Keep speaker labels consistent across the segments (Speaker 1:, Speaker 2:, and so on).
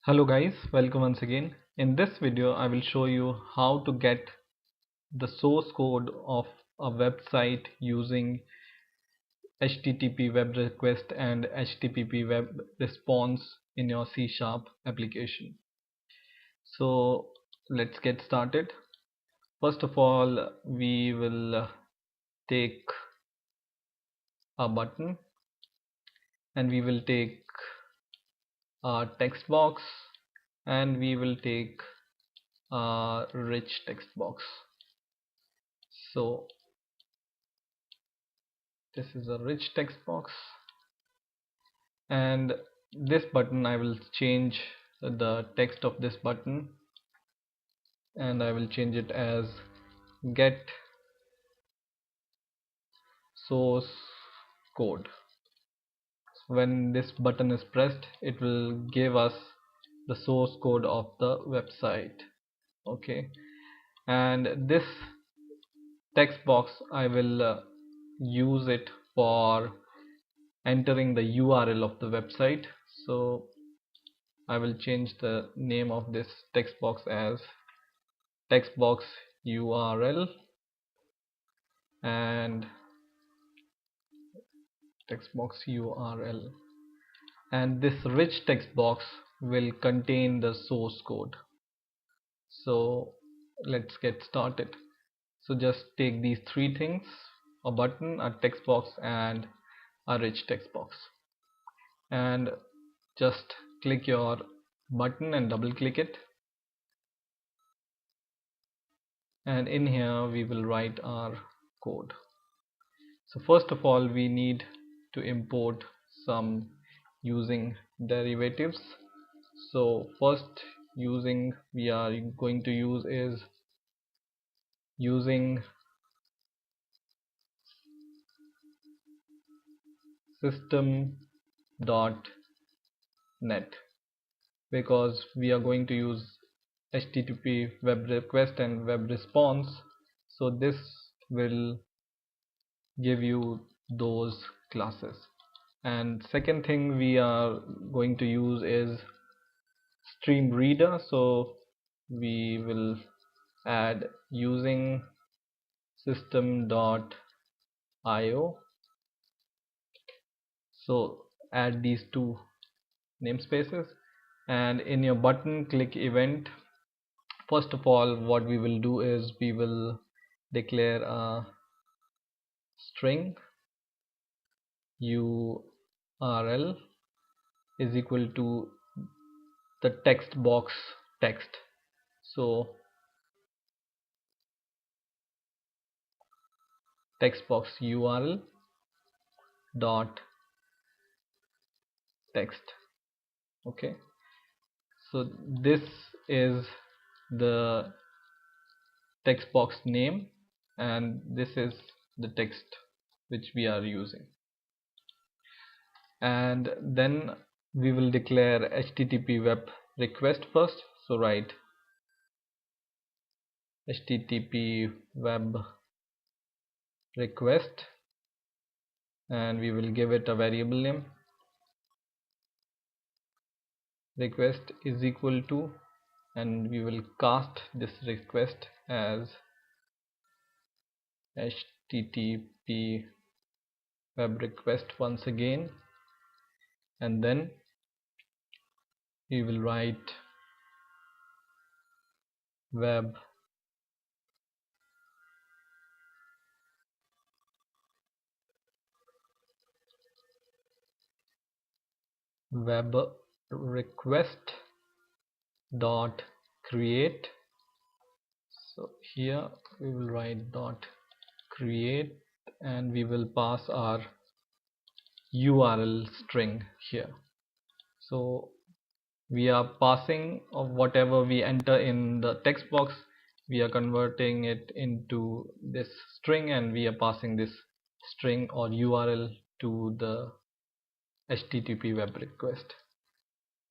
Speaker 1: Hello guys, welcome once again. In this video I will show you how to get the source code of a website using HTTP web request and HTTP web response in your C# application. So let's get started. First of all, we will take a button and we will take a text box and we will take a rich text box. So this is a rich text box, and this button I will change the text of this button and I will change it as get source code. When this button is pressed, it will give us the source code of the website. Okay, and this text box I will use it for entering the URL of the website. So I will change the name of this text box as text box URL and text box URL, and this rich text box will contain the source code. So let's get started. So just take these three things: a button, a text box, and a rich text box, and just click your button and double click it, and in here we will write our code. So first of all, we need to import some using derivatives. So first using we are going to use is using system.net, because we are going to use HTTP web request and web response, so this will give you those classes. And second thing we are going to use is stream reader, so we will add using system.io. So add these two namespaces, and in your button click event. First of all, what we will do is we will declare a string URL is equal to the text box text. So text box URL dot text. Okay, so this is the text box name and this is the text which we are using, and then we will declare HTTP web request first. So write HTTP web request and we will give it a variable name. Request is equal to, and we will cast this request as HTTP web request once again, and then we will write web request dot create. So here we will write dot create and we will pass our URL string here. So we are passing of whatever we enter in the text box, we are converting it into this string and we are passing this string or URL to the HTTP web request.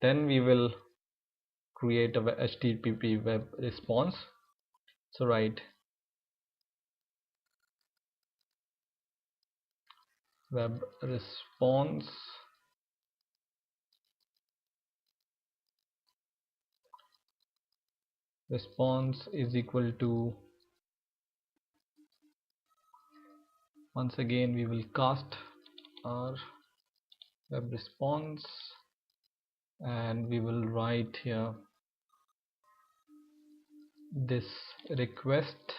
Speaker 1: Then we will create a HTTP web response. So write web response response is equal to, once again we will cast our web response and we will write here this request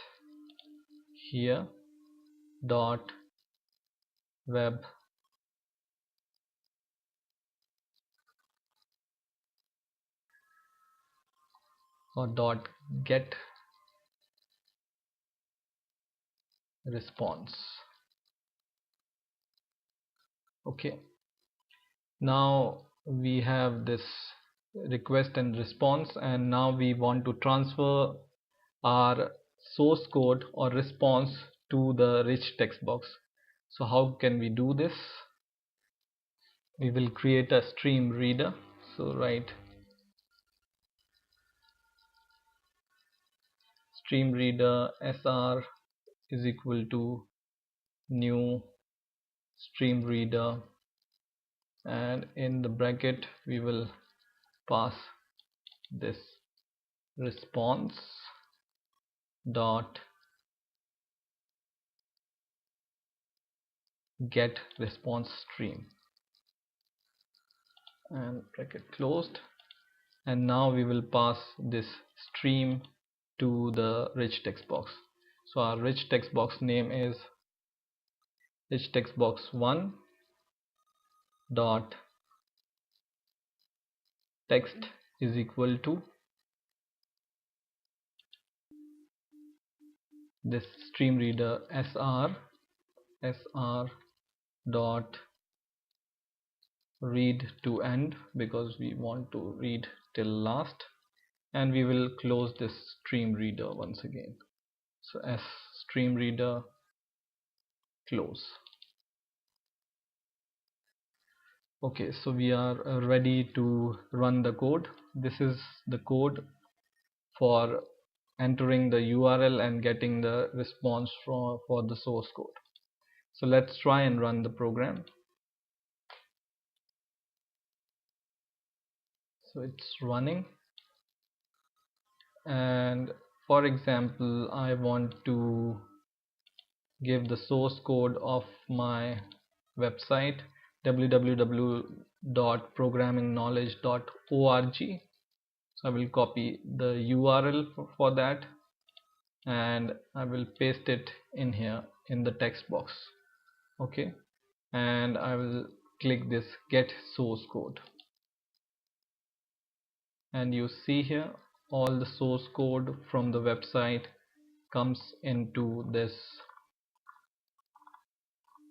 Speaker 1: here dot web or dot get response. Okay, now we have this request and response, and now we want to transfer our source code or response to the rich text box. So how can we do this? We will create a stream reader. So write stream reader sr is equal to new stream reader, and in the bracket we will pass this response dot get response stream and bracket closed. And now we will pass this stream to the rich text box. So our rich text box name is rich text box 1 dot text is equal to this stream reader sr dot read to end, because we want to read till last, and we will close this stream reader once again. So s stream reader close. Okay, so we are ready to run the code. This is the code for entering the URL and getting the response for the source code. So let's try and run the program. So it's running, and for example I want to give the source code of my website www.programmingknowledge.org. so I will copy the URL for that and I will paste it in here in the text box. Okay, and I will click this get source code, and you see here all the source code from the website comes into this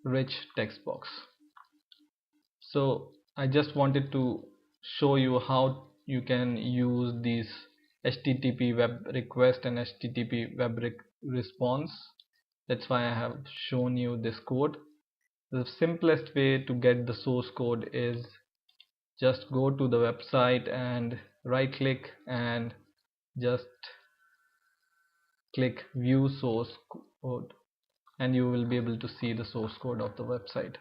Speaker 1: rich text box. So I just wanted to show you how you can use these HTTP web request and HTTP web response. That's why I have shown you this code. The simplest way to get the source code is just go to the website and right click and just click view source code, and you will be able to see the source code of the website.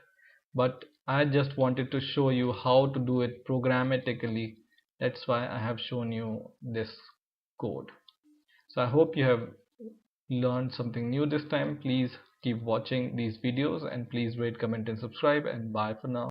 Speaker 1: But I just wanted to show you how to do it programmatically. That's why I have shown you this code. So I hope you have learned something new this time. Please keep watching these videos and please rate, comment and subscribe, and bye for now.